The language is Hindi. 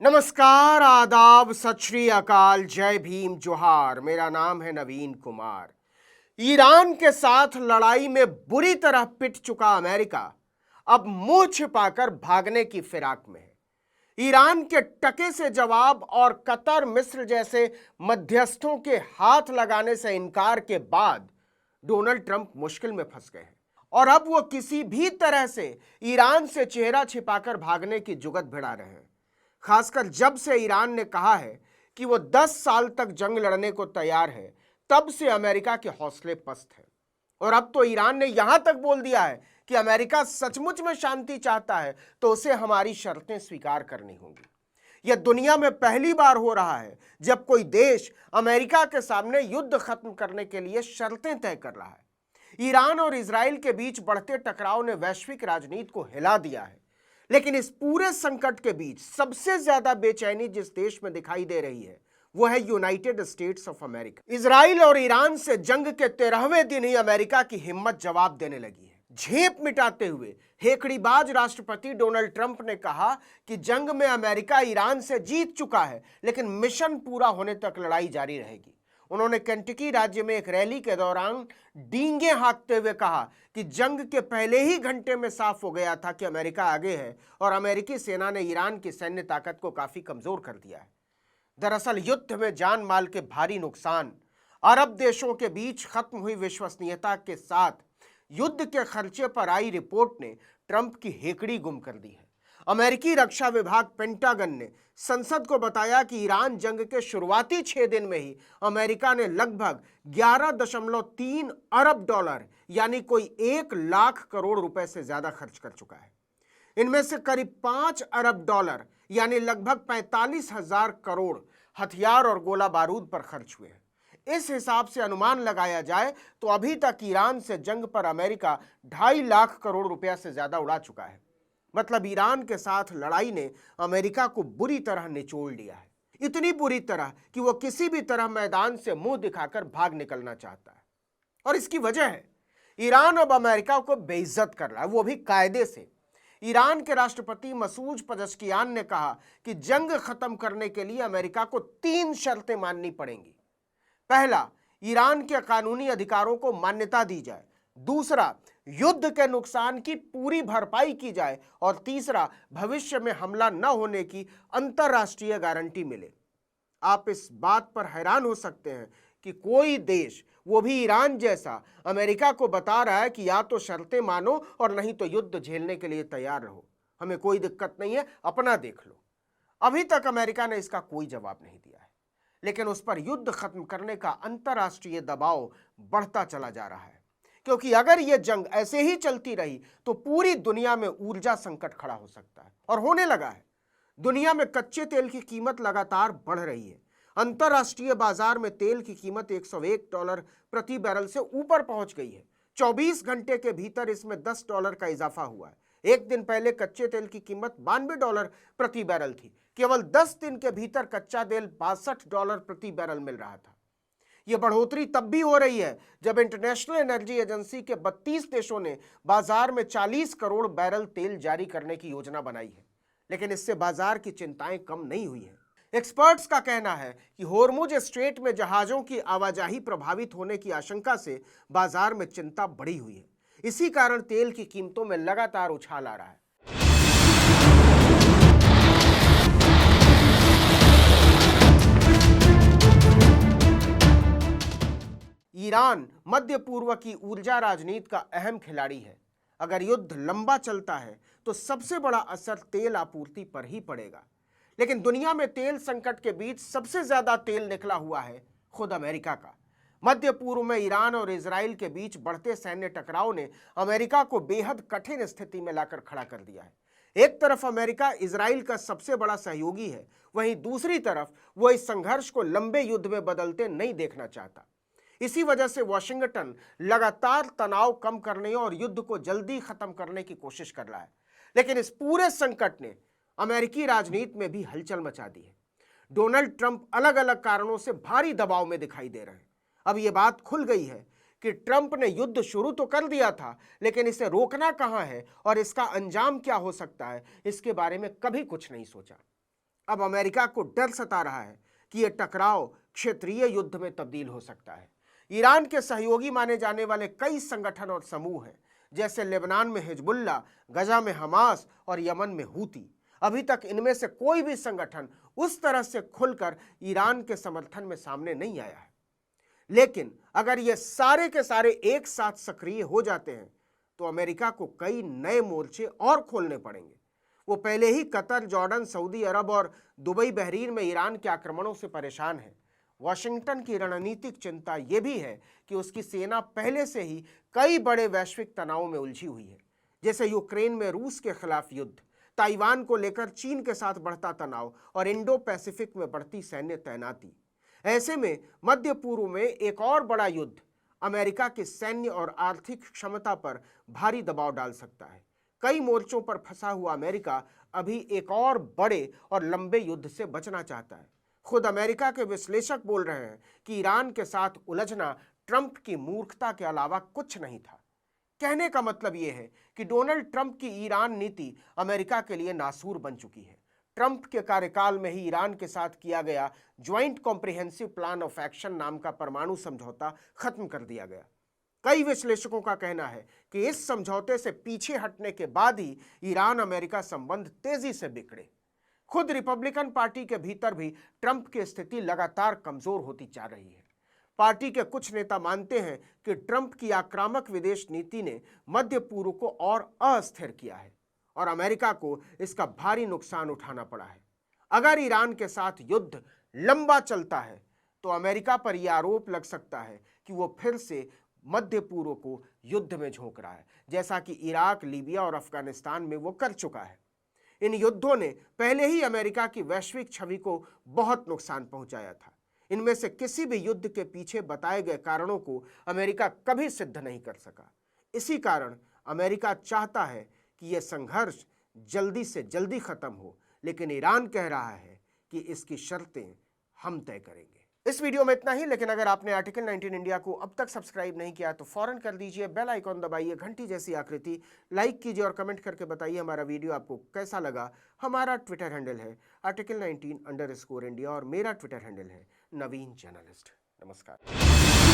नमस्कार, आदाब, सत श्री अकाल, जय भीम, जोहार। मेरा नाम है नवीन कुमार। ईरान के साथ लड़ाई में बुरी तरह पिट चुका अमेरिका अब मुंह छिपाकर भागने की फिराक में है। ईरान के टके से जवाब और कतर, मिस्र जैसे मध्यस्थों के हाथ लगाने से इनकार के बाद डोनाल्ड ट्रंप मुश्किल में फंस गए हैं और अब वो किसी भी तरह से ईरान से चेहरा छिपाकर भागने की जुगत भिड़ा रहे हैं। खासकर जब से ईरान ने कहा है कि वो 10 साल तक जंग लड़ने को तैयार है, तब से अमेरिका के हौसले पस्त हैं। और अब तो ईरान ने यहां तक बोल दिया है कि अमेरिका सचमुच में शांति चाहता है तो उसे हमारी शर्तें स्वीकार करनी होंगी। यह दुनिया में पहली बार हो रहा है जब कोई देश अमेरिका के सामने युद्ध खत्म करने के लिए शर्तें तय कर रहा है। ईरान और इजराइल के बीच बढ़ते टकराव ने वैश्विक राजनीति को हिला दिया है, लेकिन इस पूरे संकट के बीच सबसे ज्यादा बेचैनी जिस देश में दिखाई दे रही है वो है United states of America. Israel और ईरान से जंग के 13वें दिन ही अमेरिका की हिम्मत जवाब देने लगी है। झेप मिटाते हुए हेकड़ीबाज राष्ट्रपति डोनाल्ड ट्रंप ने कहा कि जंग में अमेरिका ईरान से जीत चुका है, लेकिन मिशन पूरा होने तक लड़ाई जारी रहेगी। उन्होंने केंटकी राज्य में एक रैली के दौरान डींगे हाँकते हुए कहा कि जंग के पहले ही घंटे में साफ हो गया था कि अमेरिका आगे है और अमेरिकी सेना ने ईरान की सैन्य ताकत को काफी कमजोर कर दिया है। दरअसल युद्ध में जान माल के भारी नुकसान, अरब देशों के बीच खत्म हुई विश्वसनीयता के साथ युद्ध के खर्चे पर आई रिपोर्ट ने ट्रंप की हेकड़ी गुम कर दी है। अमेरिकी रक्षा विभाग पेंटागन ने संसद को बताया कि ईरान जंग के शुरुआती 6 दिन में ही अमेरिका ने लगभग 11.3 अरब डॉलर यानी कोई 1 लाख करोड़ रुपए से ज्यादा खर्च कर चुका है। इनमें से करीब 5 अरब डॉलर यानी लगभग 45,000 करोड़ हथियार और गोला बारूद पर खर्च हुए हैं। इस हिसाब से अनुमान लगाया जाए तो अभी तक ईरान से जंग पर अमेरिका 2.5 लाख करोड़ रुपया से ज्यादा उड़ा चुका है। मतलब ईरान के साथ लड़ाई ने अमेरिका को बुरी तरह निचोड़ लिया है, इतनी बुरी तरह कि वो किसी भी तरह मैदान से मुंह दिखाकर भाग निकलना चाहता है। और इसकी वजह है ईरान अब अमेरिका को बेइज्जत कर रहा है, वो भी कायदे से। ईरान के राष्ट्रपति मसूद पजश्कियान ने कहा कि जंग खत्म करने के लिए अमेरिका को 3 शर्तें माननी पड़ेंगी। पहला, ईरान के कानूनी अधिकारों को मान्यता दी जाए। दूसरा, युद्ध के नुकसान की पूरी भरपाई की जाए। और तीसरा, भविष्य में हमला न होने की अंतर्राष्ट्रीय गारंटी मिले। आप इस बात पर हैरान हो सकते हैं कि कोई देश, वो भी ईरान जैसा, अमेरिका को बता रहा है कि या तो शर्तें मानो और नहीं तो युद्ध झेलने के लिए तैयार रहो, हमें कोई दिक्कत नहीं है, अपना देख लो। अभी तक अमेरिका ने इसका कोई जवाब नहीं दिया है, लेकिन उस पर युद्ध खत्म करने का अंतर्राष्ट्रीय दबाव बढ़ता चला जा रहा है, क्योंकि अगर यह जंग ऐसे ही चलती रही तो पूरी दुनिया में ऊर्जा संकट खड़ा हो सकता है और होने लगा है। दुनिया में कच्चे तेल की कीमत लगातार बढ़ रही है। अंतर्राष्ट्रीय बाजार में तेल की कीमत $101 प्रति बैरल से ऊपर पहुंच गई है। 24 घंटे के भीतर इसमें $10 का इजाफा हुआ है। एक दिन पहले कच्चे तेल की कीमत $92 प्रति बैरल थी। केवल 10 दिन के भीतर कच्चा तेल $62 प्रति बैरल मिल रहा था। यह बढ़ोतरी तब भी हो रही है जब इंटरनेशनल एनर्जी एजेंसी के 32 देशों ने बाजार में 40 करोड़ बैरल तेल जारी करने की योजना बनाई है, लेकिन इससे बाजार की चिंताएं कम नहीं हुई हैं। एक्सपर्ट्स का कहना है कि होर्मुज स्ट्रेट में जहाजों की आवाजाही प्रभावित होने की आशंका से बाजार में चिंता बढ़ी हुई है। इसी कारण तेल की कीमतों में लगातार उछाल आ रहा है। ईरान मध्य पूर्व की ऊर्जा राजनीति का अहम खिलाड़ी है। अगर युद्ध लंबा चलता है तो सबसे बड़ा असर तेल आपूर्ति पर ही पड़ेगा। लेकिन दुनिया में तेल संकट के बीच सबसे ज्यादा तेल निकला हुआ है खुद अमेरिका का। मध्य पूर्व में ईरान और इजराइल के बीच बढ़ते सैन्य टकराव ने अमेरिका को बेहद कठिन स्थिति में लाकर खड़ा कर दिया है। एक तरफ अमेरिका इजराइल का सबसे बड़ा सहयोगी है, वहीं दूसरी तरफ वो इस संघर्ष को लंबे युद्ध में बदलते नहीं देखना चाहता। इसी वजह से वॉशिंगटन लगातार तनाव कम करने और युद्ध को जल्दी खत्म करने की कोशिश कर रहा है। लेकिन इस पूरे संकट ने अमेरिकी राजनीति में भी हलचल मचा दी है। डोनाल्ड ट्रंप अलग अलग कारणों से भारी दबाव में दिखाई दे रहे हैं। अब यह बात खुल गई है कि ट्रंप ने युद्ध शुरू तो कर दिया था, लेकिन इसे रोकना कहां है और इसका अंजाम क्या हो सकता है, इसके बारे में कभी कुछ नहीं सोचा। अब अमेरिका को डर सता रहा है कि यह टकराव क्षेत्रीय युद्ध में तब्दील हो सकता है। ईरान के सहयोगी माने जाने वाले कई संगठन और समूह हैं, जैसे लेबनान में हिजबुल्ला, गजा में हमास और यमन में हूती। अभी तक इनमें से कोई भी संगठन उस तरह से खुलकर ईरान के समर्थन में सामने नहीं आया है। लेकिन अगर ये सारे के सारे एक साथ सक्रिय हो जाते हैं तो अमेरिका को कई नए मोर्चे और खोलने पड़ेंगे। वो पहले ही कतर, जॉर्डन, सऊदी अरब और दुबई, बहरीन में ईरान के आक्रमणों से परेशान है। वाशिंगटन की रणनीतिक चिंता यह भी है कि उसकी सेना पहले से ही कई बड़े वैश्विक तनाव में उलझी हुई है, जैसे यूक्रेन में रूस के खिलाफ युद्ध, ताइवान को लेकर चीन के साथ बढ़ता तनाव और इंडो पैसिफिक में बढ़ती सैन्य तैनाती। ऐसे में मध्य पूर्व में एक और बड़ा युद्ध अमेरिका की सैन्य और आर्थिक क्षमता पर भारी दबाव डाल सकता है। कई मोर्चों पर फंसा हुआ अमेरिका अभी एक और बड़े और लंबे युद्ध से बचना चाहता है। खुद अमेरिका के विश्लेषक बोल रहे हैं कि ईरान के साथ उलझना ट्रंप की मूर्खता के अलावा कुछ नहीं था। कहने का मतलब यह है कि डोनाल्ड ट्रंप की ईरान नीति अमेरिका के लिए नासूर बन चुकी है। ट्रंप के कार्यकाल में ही ईरान के साथ किया गया joint comprehensive plan of action नाम का परमाणु समझौता खत्म कर दिया गया। कई विश्लेषकों का कहना है कि इस समझौते से पीछे हटने के बाद ही ईरान अमेरिका संबंध तेजी से बिगड़े। खुद रिपब्लिकन पार्टी के भीतर भी ट्रंप की स्थिति लगातार कमजोर होती जा रही है। पार्टी के कुछ नेता मानते हैं कि ट्रंप की आक्रामक विदेश नीति ने मध्य पूर्व को और अस्थिर किया है और अमेरिका को इसका भारी नुकसान उठाना पड़ा है। अगर ईरान के साथ युद्ध लंबा चलता है तो अमेरिका पर यह आरोप लग सकता है कि वो फिर से मध्य पूर्व को युद्ध में झोंक रहा है, जैसा कि इराक, लीबिया और अफगानिस्तान में वो कर चुका है। इन युद्धों ने पहले ही अमेरिका की वैश्विक छवि को बहुत नुकसान पहुंचाया था। इनमें से किसी भी युद्ध के पीछे बताए गए कारणों को अमेरिका कभी सिद्ध नहीं कर सका। इसी कारण अमेरिका चाहता है कि यह संघर्ष जल्दी से जल्दी खत्म हो, लेकिन ईरान कह रहा है कि इसकी शर्तें हम तय करेंगे। इस वीडियो में इतना ही, लेकिन अगर आपने आर्टिकल 19 इंडिया को अब तक सब्सक्राइब नहीं किया तो फौरन कर दीजिए, बेल आइकॉन दबाइए, घंटी जैसी आकृति, लाइक कीजिए और कमेंट करके बताइए हमारा वीडियो आपको कैसा लगा। हमारा ट्विटर हैंडल है article19_India और मेरा ट्विटर हैंडल है नवीन जर्नलिस्ट। नमस्कार।